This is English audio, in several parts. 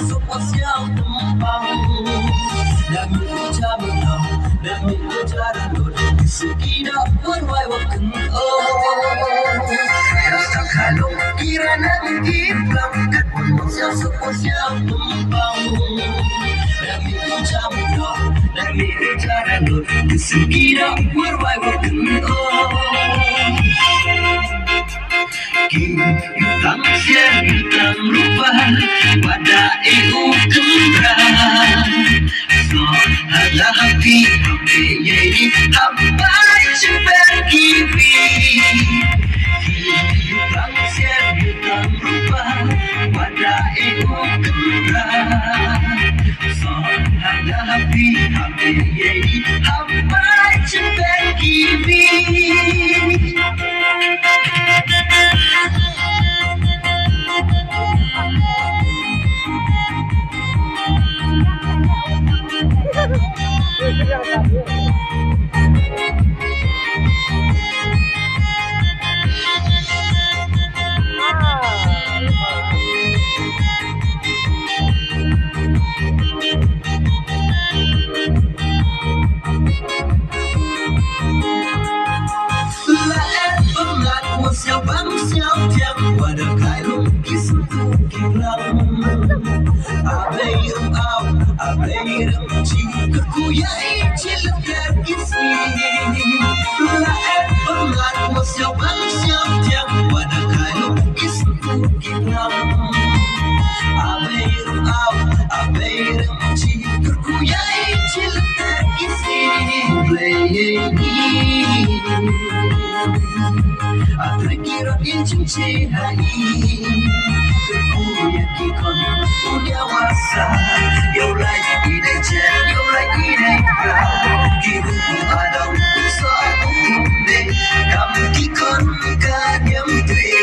pasial tumpang Dami ucapno, dami ucaran Sekida berwai wakan Rasa kalau kirana diplang Pasial pasial tumpang Dami ucapno, dami ucaran Sekida berwai wakan Hitam siang hitam lupa pada ego kemerahan So ada hati jadi hamba cepat kiwi Hitam siang hitam lupa pada ego kemerahan So ada hati jadi hamba cepat kiwi Siao bang siao tiang pada kailung kisatu kilang Abeirum au abeirum ci kekuyai cilet kisi La pengat siao bang siao tiang pada kailung kisatu kilang Abeirum au abeirum ci kekuyai cilet kisi Terkira cinci hai Terkuyak ikon punya wasa Yaulai ide jen, yaulai ide pra Kiru ada usaha umumnya Kamu ikon kanyam tre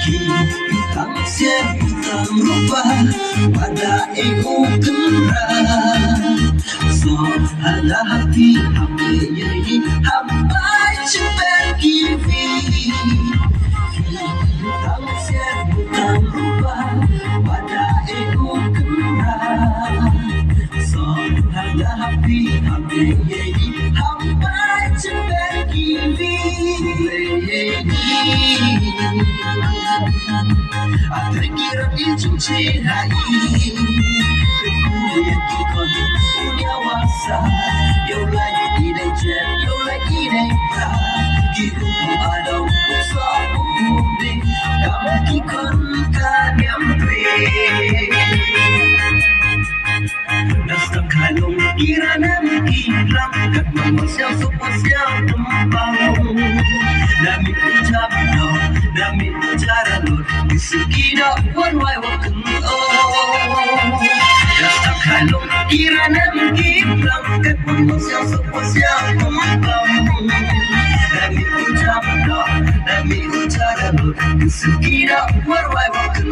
Hitam siang hitam rupa pada ego kemerahan So ada hati jadi hamba cepat kiwi Hitam siang hitam rupa pada ego kemerahan So ada hati jadi hamba cepat kiwi Terkira cinci hai Terkuyak ikon punya wasa Yaulai ide jen, yaulai ide pra Kiru ada usaha umumnya Kamu ikon kanyam pre Nasab kalung kirana kilang Kat mamasyal supasyaw tumpang Dami ucapno, dami ucaran Sekida warwai wakan Nasab kalung kirana kilang Kat mamasyal supasyaw tumpang Dami ucapno, dami ucaran Sekida warwai wakan